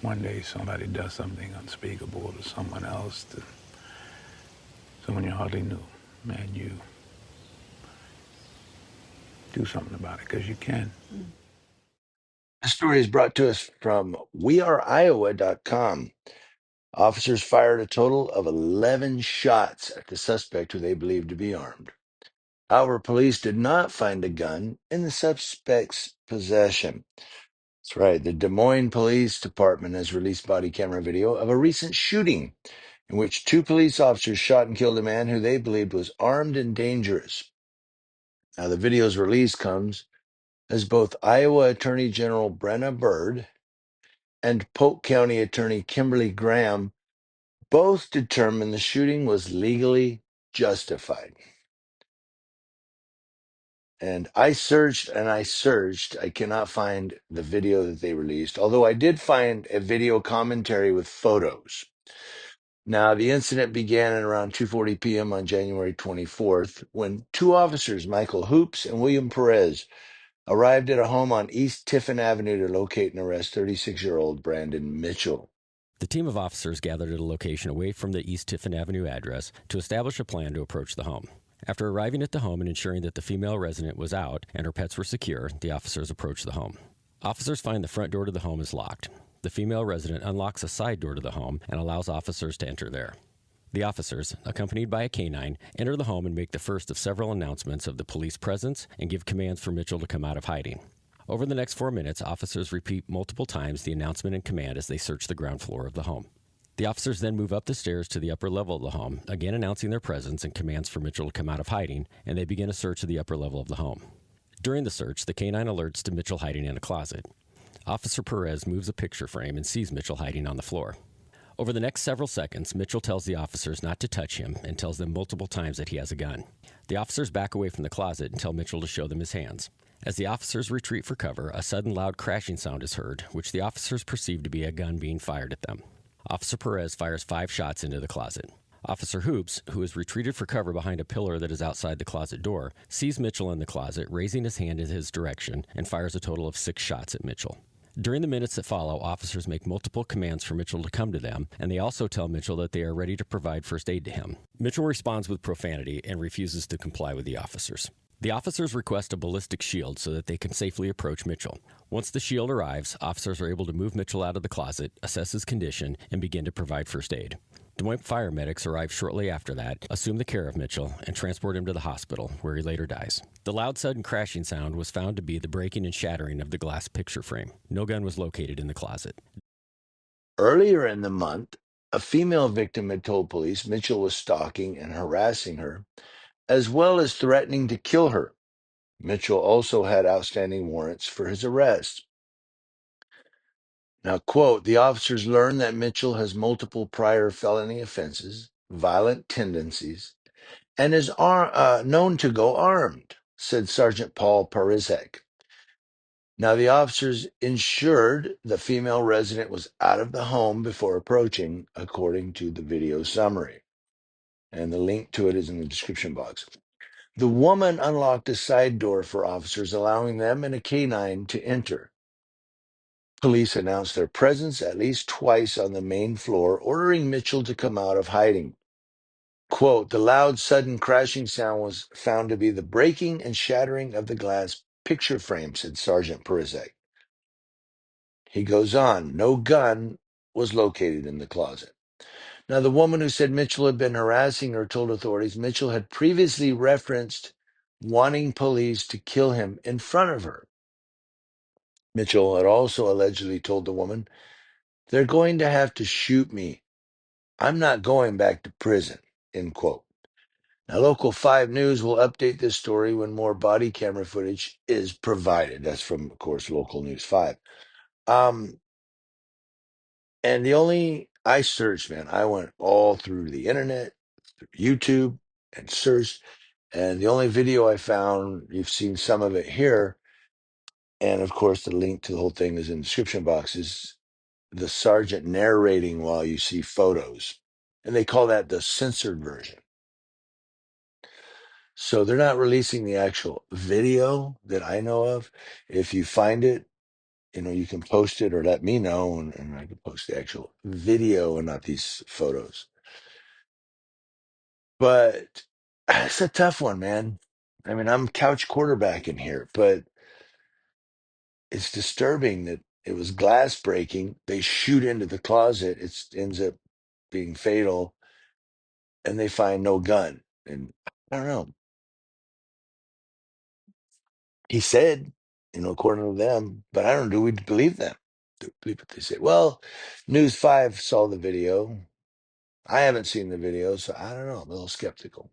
one day somebody does something unspeakable to someone else, to someone you hardly knew, and you do something about it because you can. The story is brought to us from weareiowa.com. Officers fired a total of 11 shots at the suspect who they believed to be armed. However, police did not find a gun in the suspect's possession. That's right. The Des Moines Police Department has released body camera video of a recent shooting in which two police officers shot and killed a man who they believed was armed and dangerous. Now, the video's release comes as both Iowa Attorney General Brenna Byrd and Polk County Attorney Kimberly Graham both determined the shooting was legally justified. And I searched and I searched. I cannot find the video that they released, although I did find a video commentary with photos. Now, the incident began at around 2:40 p.m. on January 24th when two officers, Michael Hoops and William Perez, arrived at a home on East Tiffin Avenue to locate and arrest 36-year-old Brandon Mitchell. The team of officers gathered at a location away from the East Tiffin Avenue address to establish a plan to approach the home. After arriving at the home and ensuring that the female resident was out and her pets were secure, the officers approached the home. Officers find the front door to the home is locked. The female resident unlocks a side door to the home and allows officers to enter there. The officers, accompanied by a canine, enter the home and make the first of several announcements of the police presence and give commands for Mitchell to come out of hiding. Over the next 4 minutes, officers repeat multiple times the announcement and command as they search the ground floor of the home. The officers then move up the stairs to the upper level of the home, again announcing their presence and commands for Mitchell to come out of hiding, and they begin a search of the upper level of the home. During the search, the canine alerts to Mitchell hiding in a closet. Officer Perez moves a picture frame and sees Mitchell hiding on the floor. Over the next several seconds, Mitchell tells the officers not to touch him and tells them multiple times that he has a gun. The officers back away from the closet and tell Mitchell to show them his hands. As the officers retreat for cover, a sudden loud crashing sound is heard, which the officers perceive to be a gun being fired at them. Officer Perez fires 5 shots into the closet. Officer Hoops, who has retreated for cover behind a pillar that is outside the closet door, sees Mitchell in the closet, raising his hand in his direction, and fires a total of 6 shots at Mitchell. During the minutes that follow, officers make multiple commands for Mitchell to come to them, and they also tell Mitchell that they are ready to provide first aid to him. Mitchell responds with profanity and refuses to comply with the officers. The officers request a ballistic shield so that they can safely approach Mitchell. Once the shield arrives, officers are able to move Mitchell out of the closet, assess his condition, and begin to provide first aid. Des Moines fire medics arrive shortly after that, assume the care of Mitchell, and transport him to the hospital, where he later dies. The loud sudden crashing sound was found to be the breaking and shattering of the glass picture frame. No gun was located in the closet. Earlier in the month, a female victim had told police Mitchell was stalking and harassing her, as well as threatening to kill her. Mitchell also had outstanding warrants for his arrest. Now, quote, the officers learned that Mitchell has multiple prior felony offenses, violent tendencies, and is known to go armed, said Sergeant Paul Parizek. Now, the officers ensured the female resident was out of the home before approaching, according to the video summary. And the link to it is in the description box. The woman unlocked a side door for officers, allowing them and a canine to enter. Police announced their presence at least twice on the main floor, ordering Mitchell to come out of hiding. Quote, the loud, sudden crashing sound was found to be the breaking and shattering of the glass picture frame, said Sergeant Perizek. He goes on, no gun was located in the closet. Now, the woman who said Mitchell had been harassing her told authorities Mitchell had previously referenced wanting police to kill him in front of her. Mitchell had also allegedly told the woman, they're going to have to shoot me. I'm not going back to prison, end quote. Now, Local 5 News will update this story when more body camera footage is provided. That's from, of course, Local News 5. And I searched, man, I went all through the internet, through YouTube, and searched. And the only video I found, you've seen some of it here. And of course, the link to the whole thing is in the description box, is the sergeant narrating while you see photos. And they call that the censored version. So they're not releasing the actual video that I know of. If you find it, you can post it or let me know, and I can post the actual video and not these photos. But it's a tough one, man. I mean, I'm couch quarterbacking here, but it's disturbing that it was glass breaking. They shoot into the closet. It ends up being fatal, and they find no gun. And I don't know. He said, according to them, but I don't know. Do we believe them? Do we believe what they say? Well, News 5 saw the video. I haven't seen the video, so I don't know. I'm a little skeptical.